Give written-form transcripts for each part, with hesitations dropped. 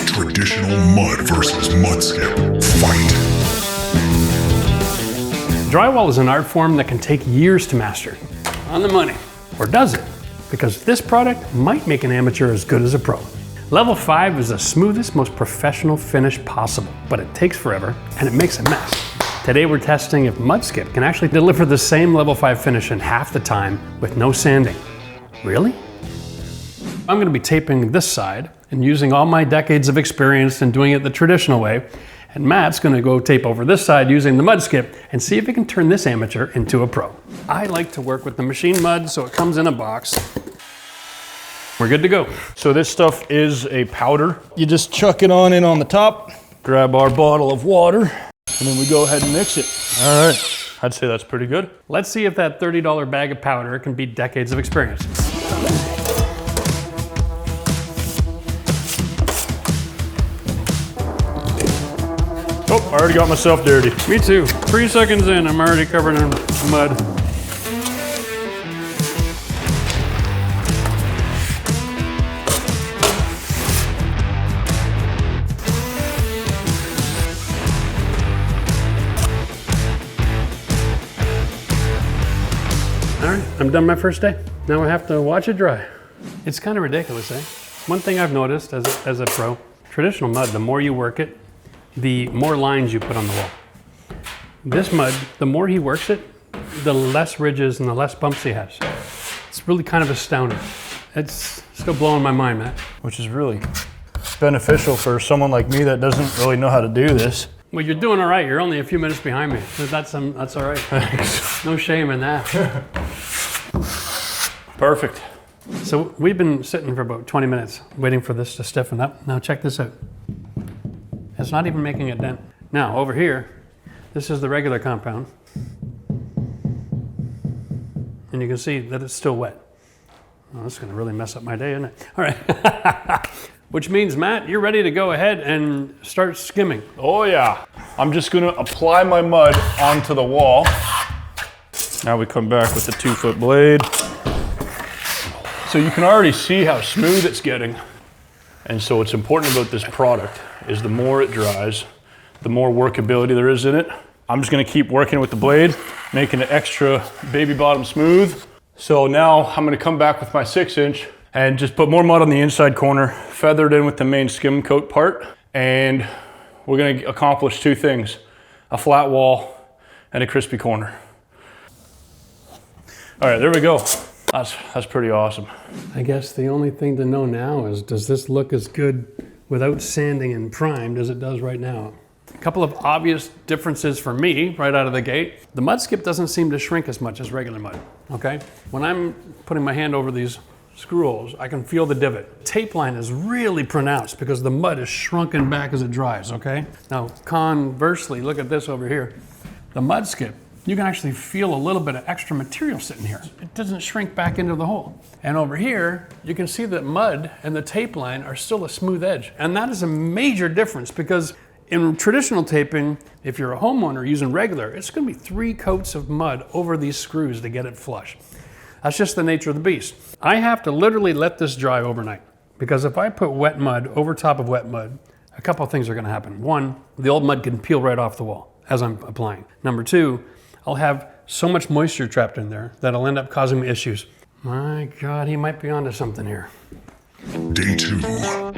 Traditional mud versus Muddskip. Fight. Drywall is an art form that can take years to master. On the money. Or does it? Because this product might make an amateur as good as a pro. Level 5 is the smoothest, most professional finish possible, but it takes forever and it makes a mess. Today we're testing if Muddskip can actually deliver the same level 5 finish in half the time with no sanding. Really? I'm going to be taping this side and using all my decades of experience in doing it the traditional way, and Matt's going to go tape over this side using the Muddskip and see if he can turn this amateur into a pro. I like to work with the machine mud, so it comes in a box. We're good to go. So this stuff is a powder. You just chuck it on in on the top, grab our bottle of water, and then we go ahead and mix it. All right, I'd say that's pretty good. Let's see if that $30 bag of powder can beat decades of experience. Oh, I already got myself dirty. Me too. 3 seconds in, I'm already covered in mud. All right, I'm done my first day. Now I have to watch it dry. It's kind of ridiculous, eh? One thing I've noticed as a pro, traditional mud, the more you work it, the more lines you put on the wall. This mud, the more he works it, the less ridges and the less bumps he has. It's really kind of astounding. It's still blowing my mind, Matt. Which is really beneficial for someone like me that doesn't really know how to do this. Well, you're doing all right. You're only a few minutes behind me. That's all right. Thanks. No shame in that. Perfect. So we've been sitting for about 20 minutes waiting for this to stiffen up. Now check this out. It's not even making a dent. Now over here, this is the regular compound. And you can see that it's still wet. Oh, this is gonna really mess up my day, isn't it? All right. Which means, Matt, you're ready to go ahead and start skimming. Oh yeah. I'm just gonna apply my mud onto the wall. Now we come back with the 2-foot blade. So you can already see how smooth it's getting. And so what's important about this product is the more it dries, the more workability there is in it. I'm just gonna keep working with the blade, making it extra baby bottom smooth. So now I'm gonna come back with my 6-inch and just put more mud on the inside corner, feather it in with the main skim coat part, and we're gonna accomplish 2 things, a flat wall and a crispy corner. All right, there we go. That's pretty awesome. I guess the only thing to know now is, does this look as good without sanding and primed as it does right now? A couple of obvious differences for me right out of the gate. The Muddskip doesn't seem to shrink as much as regular mud, okay? When I'm putting my hand over these screw holes, I can feel the divot. Tape line is really pronounced because the mud is shrunken back as it dries, okay? Now, conversely, look at this over here. The Muddskip, you can actually feel a little bit of extra material sitting here. It doesn't shrink back into the hole. And over here, you can see that mud and the tape line are still a smooth edge. And that is a major difference because in traditional taping, if you're a homeowner using regular, it's gonna be 3 coats of mud over these screws to get it flush. That's just the nature of the beast. I have to literally let this dry overnight because if I put wet mud over top of wet mud, a couple of things are gonna happen. 1, the old mud can peel right off the wall as I'm applying. Number 2, I'll have so much moisture trapped in there that it'll end up causing me issues. My God, he might be onto something here. Day 2,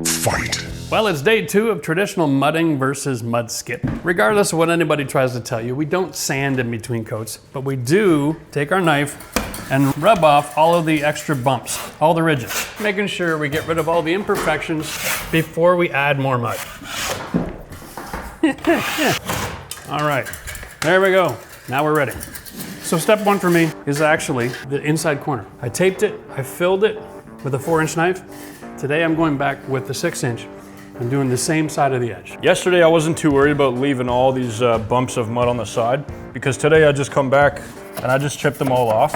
fight. Well, it's day 2 of traditional mudding versus Muddskip. Regardless of what anybody tries to tell you, we don't sand in between coats, but we do take our knife and rub off all of the extra bumps, all the ridges, making sure we get rid of all the imperfections before we add more mud. All right, there we go. Now we're ready. So step 1 for me is actually the inside corner. I taped it, I filled it with a 4-inch knife. Today I'm going back with the 6-inch and doing the same side of the edge. Yesterday I wasn't too worried about leaving all these bumps of mud on the side because today I just come back and I just chipped them all off.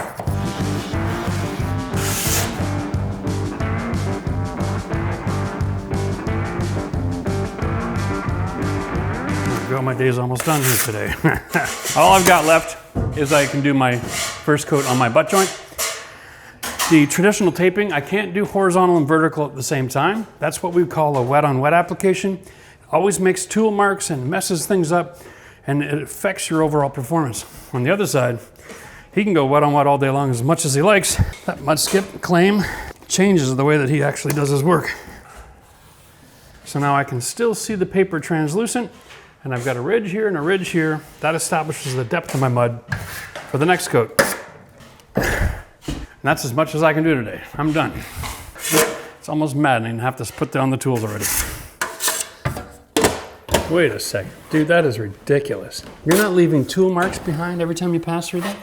My day's almost done here today. All I've got left is I can do my first coat on my butt joint. The traditional taping, I can't do horizontal and vertical at the same time. That's what we call a wet on wet application. Always makes tool marks and messes things up, and it affects your overall performance. On the other side, he can go wet on wet all day long as much as he likes. That Muddskip claim changes the way that he actually does his work. So now I can still see the paper translucent, and I've got a ridge here and a ridge here. That establishes the depth of my mud for the next coat. And that's as much as I can do today. I'm done. It's almost maddening to have to put down the tools already. Wait a second. Dude, that is ridiculous. You're not leaving tool marks behind every time you pass through that?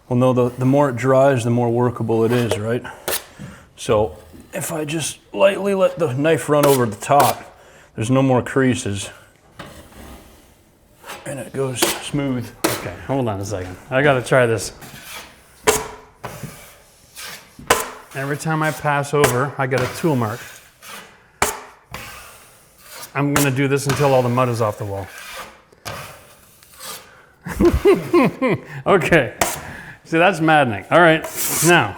Well, no, the more it dries, the more workable it is, right? So if I just lightly let the knife run over the top, there's no more creases. And it goes smooth. Okay, hold on a second. I gotta try this. Every time I pass over, I get a tool mark. I'm gonna do this until all the mud is off the wall. Okay, see, that's maddening. All right, now.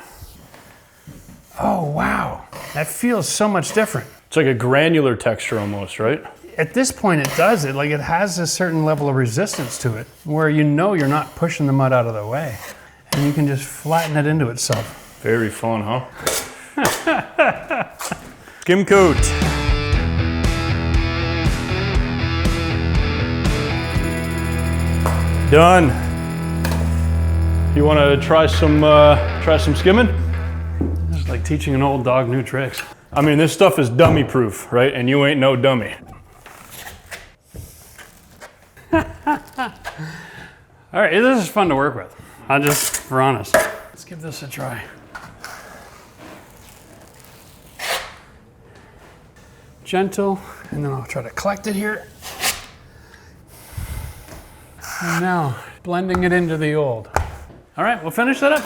Oh, wow, that feels so much different. It's like a granular texture almost, right? At this point, it does it. Like, it has a certain level of resistance to it, where you know you're not pushing the mud out of the way, and you can just flatten it into itself. Very fun, huh? Skim coat. Done. You want to try some skimming? It's like teaching an old dog new tricks. I mean, this stuff is dummy proof, right? And you ain't no dummy. All right, this is fun to work with. For honest. Let's give this a try. Gentle, and then I'll try to collect it here. And now, blending it into the old. All right, we'll finish that up.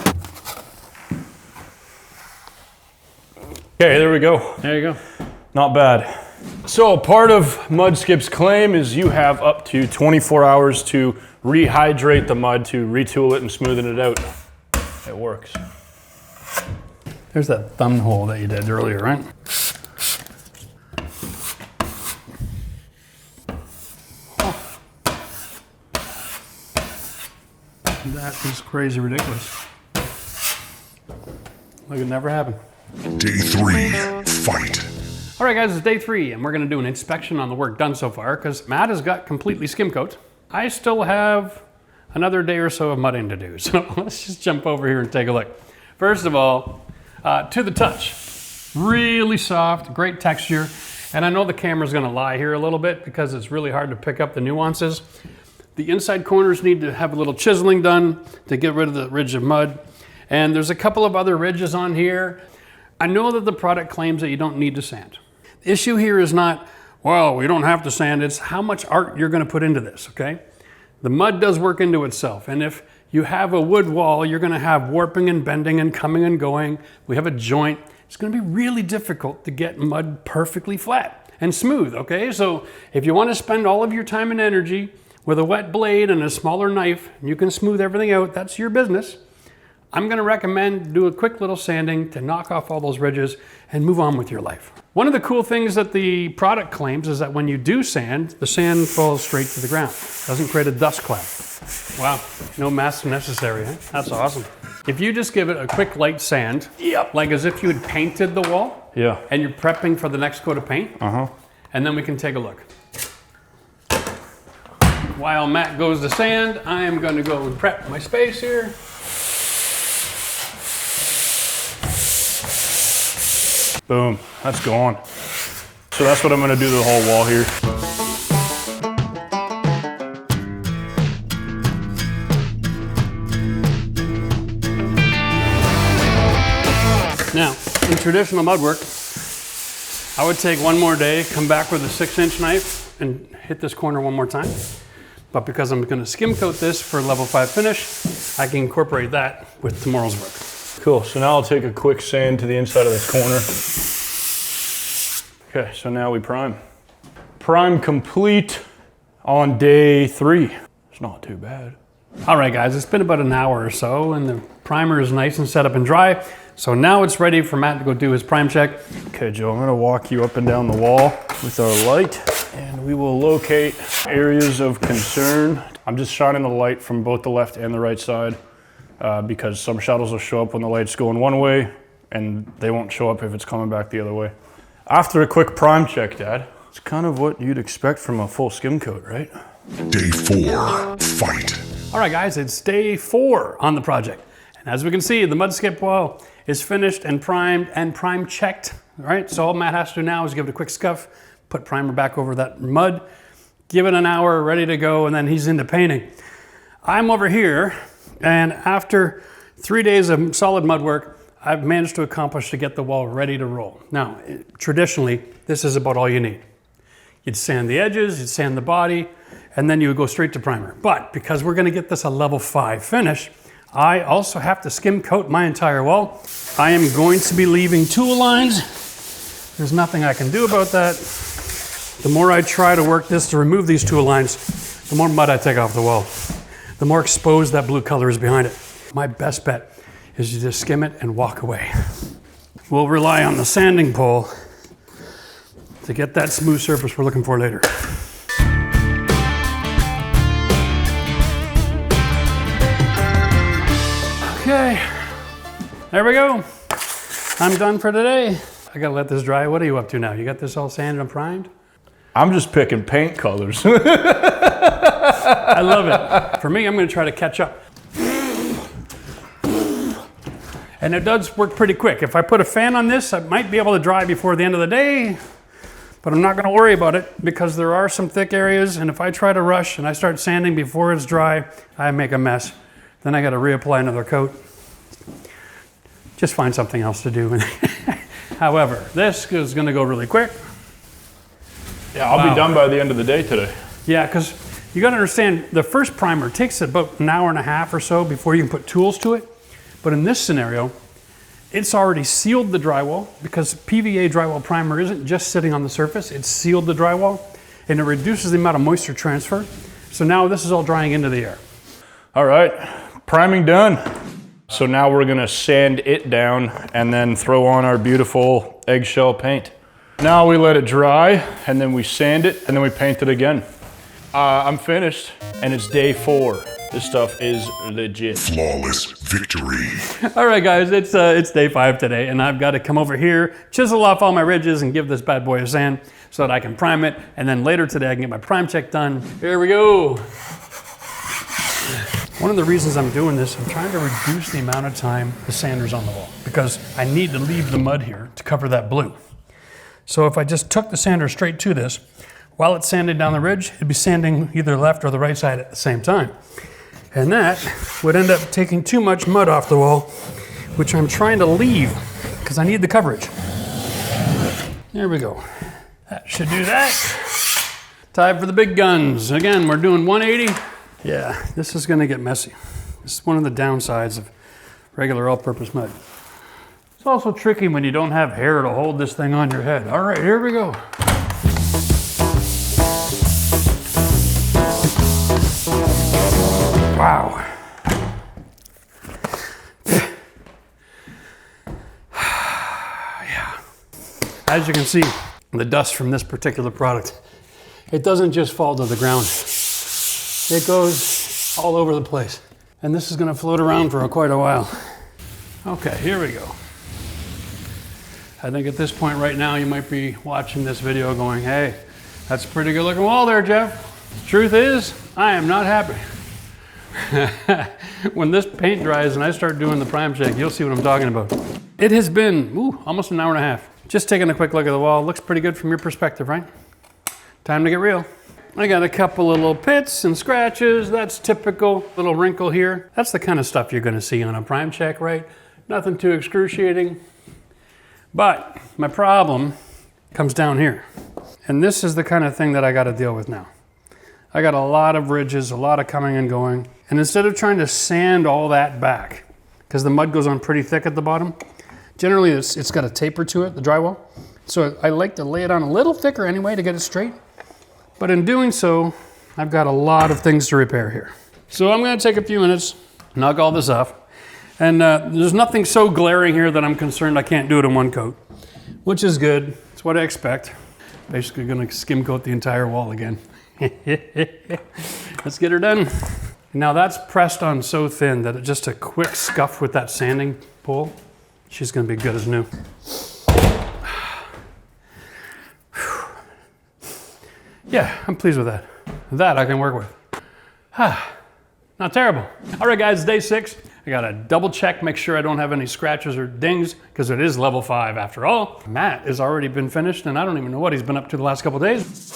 Okay, there we go. There you go. Not bad. So part of Muddskip's claim is you have up to 24 hours to rehydrate the mud to retool it and smoothen it out. It works. There's that thumb hole that you did earlier, right? That is crazy ridiculous. Like it never happened. Day 3, fight. All right, guys, it's day 3, and we're gonna do an inspection on the work done so far, because Matt has got completely skim coat. I still have another day or so of mudding to do, so let's just jump over here and take a look. First of all, to the touch. Really soft, great texture, and I know the camera's gonna lie here a little bit because it's really hard to pick up the nuances. The inside corners need to have a little chiseling done to get rid of the ridge of mud, and there's a couple of other ridges on here. I know that the product claims that you don't need to sand. The issue here is not, well, we don't have to sand, it's how much art you're gonna put into this, okay? The mud does work into itself, and if you have a wood wall, you're gonna have warping and bending and coming and going. We have a joint. It's gonna be really difficult to get mud perfectly flat and smooth, okay? So if you wanna spend all of your time and energy with a wet blade and a smaller knife, and you can smooth everything out, that's your business. I'm gonna recommend do a quick little sanding to knock off all those ridges and move on with your life. One of the cool things that the product claims is that when you do sand, the sand falls straight to the ground. Doesn't create a dust cloud. Wow, no mask necessary, huh? That's awesome. If you just give it a quick light sand, like as if you had painted the wall, and you're prepping for the next coat of paint, and then we can take a look. While Matt goes to sand, I am gonna go and prep my space here. Boom, that's gone. So that's what I'm gonna do to the whole wall here. Now, in traditional mud work, I would take one more day, come back with a 6-inch knife and hit this corner one more time. But because I'm gonna skim coat this for level 5 finish, I can incorporate that with tomorrow's work. Cool, so now I'll take a quick sand to the inside of this corner. Okay, so now we prime. Prime complete on day 3. It's not too bad. All right, guys, it's been about an hour or so, and the primer is nice and set up and dry. So now it's ready for Matt to go do his prime check. Okay, Joe, I'm gonna walk you up and down the wall with our light, and we will locate areas of concern. I'm just shining the light from both the left and the right side because some shuttles will show up when the light's going one way, and they won't show up if it's coming back the other way. After a quick prime check, Dad, it's kind of what you'd expect from a full skim coat, right? Day 4, fight. All right, guys, it's day 4 on the project. And as we can see, the Muddskip wall is finished and prime checked, all right? So all Matt has to do now is give it a quick scuff, put primer back over that mud, give it an hour, ready to go, and then he's into painting. I'm over here, and after 3 days of solid mud work, I've managed to accomplish to get the wall ready to roll. Now, traditionally, this is about all you need. You'd sand the edges, you'd sand the body, and then you would go straight to primer. But because we're gonna get this a level 5 finish, I also have to skim coat my entire wall. I am going to be leaving tool lines. There's nothing I can do about that. The more I try to work this to remove these tool lines, the more mud I take off the wall. The more exposed that blue color is behind it. My best bet is to just skim it and walk away. We'll rely on the sanding pole to get that smooth surface we're looking for later. Okay, there we go. I'm done for today. I gotta let this dry. What are you up to now? You got this all sanded and primed? I'm just picking paint colors. I love it. For me, I'm gonna try to catch up. And it does work pretty quick. If I put a fan on this, I might be able to dry before the end of the day, but I'm not gonna worry about it because there are some thick areas, and if I try to rush and I start sanding before it's dry, I make a mess. Then I gotta reapply another coat. Just find something else to do. However, this is gonna go really quick. Yeah, I'll be done by the end of the day today. Yeah, because you gotta understand, the first primer takes about an hour and a half or so before you can put tools to it. But in this scenario, it's already sealed the drywall because PVA drywall primer isn't just sitting on the surface, it's sealed the drywall and it reduces the amount of moisture transfer. So now this is all drying into the air. All right, priming done. So now we're gonna sand it down and then throw on our beautiful eggshell paint. Now we let it dry and then we sand it and then we paint it again. I'm finished and it's day 4. This stuff is legit. Flawless victory. All right, guys, it's day 5 today, and I've got to come over here, chisel off all my ridges, and give this bad boy a sand so that I can prime it, and then later today I can get my prime check done. Here we go. One of the reasons I'm doing this, I'm trying to reduce the amount of time the sander's on the wall, because I need to leave the mud here to cover that blue. So if I just took the sander straight to this, while it's sanding down the ridge, it'd be sanding either left or the right side at the same time. And that would end up taking too much mud off the wall, which I'm trying to leave because I need the coverage. There we go. That should do that. Time for the big guns. Again, we're doing 180. Yeah, this is gonna get messy. This is one of the downsides of regular all-purpose mud. It's also tricky when you don't have hair to hold this thing on your head. All right, here we go. Wow. Yeah. As you can see, the dust from this particular product, it doesn't just fall to the ground. It goes all over the place. And this is gonna float around for quite a while. Okay, here we go. I think at this point right now, you might be watching this video going, hey, that's a pretty good looking wall there, Jeff. Truth is, I am not happy. When this paint dries and I start doing the prime check, you'll see what I'm talking about. It has been almost an hour and a half. Just taking a quick look at the wall. Looks pretty good from your perspective, right? Time to get real. I got a couple of little pits and scratches. That's typical. Little wrinkle here. That's the kind of stuff you're gonna see on a prime check, right? Nothing too excruciating. But my problem comes down here. And this is the kind of thing that I gotta deal with now. I got a lot of ridges, a lot of coming and going. And instead of trying to sand all that back, because the mud goes on pretty thick at the bottom, generally it's got a taper to it, the drywall. So I like to lay it on a little thicker anyway to get it straight. But in doing so, I've got a lot of things to repair here. So I'm gonna take a few minutes, knock all this off, And there's nothing so glaring here that I'm concerned I can't do it in one coat, which is good. It's what I expect. Basically gonna skim coat the entire wall again. Let's get her done. Now that's pressed on so thin that just a quick scuff with that sanding pole, she's gonna be good as new. Yeah, I'm pleased with that. That I can work with. Not terrible. All right guys, day 6. I gotta double check, make sure I don't have any scratches or dings, because it is level 5 after all. Matt has already been finished, and I don't even know what he's been up to the last couple days.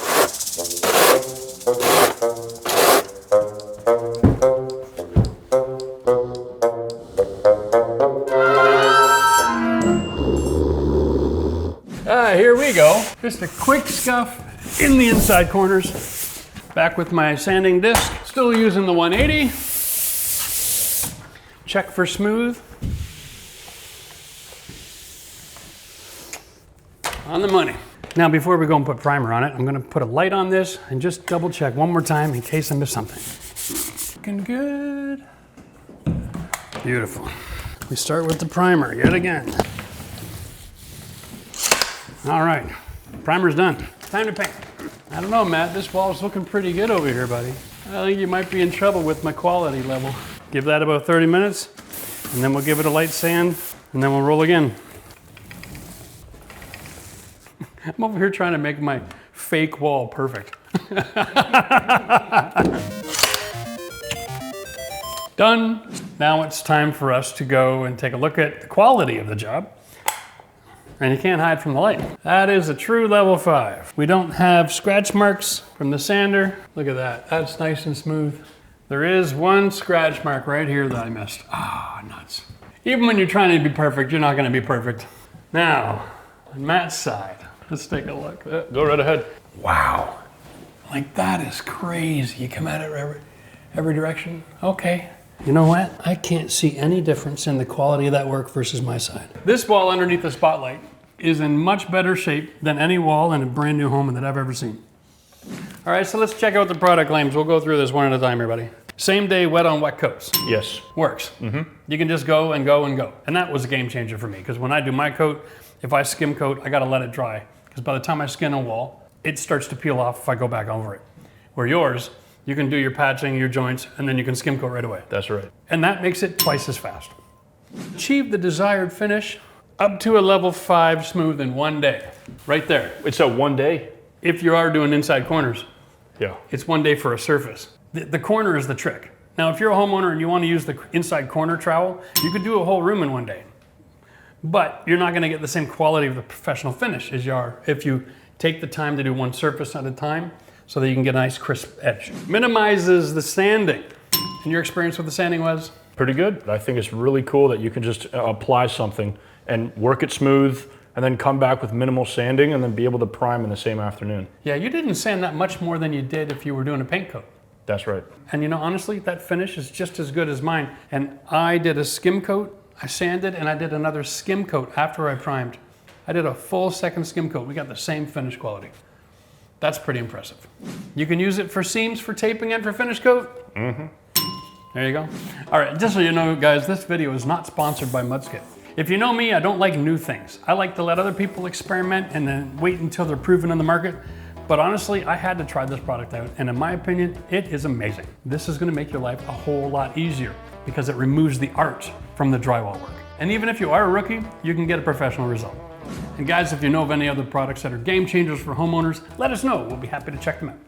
Here we go. Just a quick scuff in the inside corners. Back with my sanding disc. Still using the 180. Check for smooth. On the money. Now before we go and put primer on it, I'm gonna put a light on this and just double check one more time in case I miss something. Looking good. Beautiful. We start with the primer yet again. All right, primer's done. Time to paint. I don't know, Matt, this wall's looking pretty good over here, buddy. I think you might be in trouble with my quality level. Give that about 30 minutes, and then we'll give it a light sand, and then we'll roll again. I'm over here trying to make my fake wall perfect. Done. Now it's time for us to go and take a look at the quality of the job. And you can't hide from the light. That is a true level 5. We don't have scratch marks from the sander. Look at that, that's nice and smooth. There is one scratch mark right here that I missed. Ah, nuts. Even when you're trying to be perfect, you're not gonna be perfect. Now, on Matt's side, let's take a look. Go right ahead. Wow, like that is crazy. You come at it every direction. Okay. You know what? I can't see any difference in the quality of that work versus my side. This wall underneath the spotlight is in much better shape than any wall in a brand new home that I've ever seen. All right, so let's check out the product claims. We'll go through this one at a time, everybody. Same day wet on wet coats. Yes. Works. You can just go and go and go. And that was a game changer for me, because when I do my coat, if I skim coat, I gotta let it dry. Because by the time I skin a wall, it starts to peel off if I go back over it. Where yours, you can do your patching, your joints, and then you can skim coat right away. That's right. And that makes it twice as fast. Achieve the desired finish up to a level 5 smooth in 1 day. Right there. It's a 1 day? If you are doing inside corners. Yeah. It's 1 day for a surface. The corner is the trick. Now, if you're a homeowner and you want to use the inside corner trowel, you could do a whole room in 1 day. But you're not gonna get the same quality of the professional finish as you are if you take the time to do one surface at a time, so that you can get a nice crisp edge. Minimizes the sanding. And your experience with the sanding was? Pretty good. I think it's really cool that you can just apply something and work it smooth, and then come back with minimal sanding, and then be able to prime in the same afternoon. Yeah, you didn't sand that much more than you did if you were doing a paint coat. That's right. And you know, honestly, that finish is just as good as mine. And I did a skim coat, I sanded, and I did another skim coat after I primed. I did a full second skim coat. We got the same finish quality. That's pretty impressive. You can use it for seams, for taping, and for finish coat. There you go. All right, just so you know, guys, this video is not sponsored by Muddskip. If you know me, I don't like new things. I like to let other people experiment and then wait until they're proven in the market. But honestly, I had to try this product out, and in my opinion, it is amazing. This is gonna make your life a whole lot easier because it removes the art from the drywall work. And even if you are a rookie, you can get a professional result. And guys, if you know of any other products that are game changers for homeowners, let us know. We'll be happy to check them out.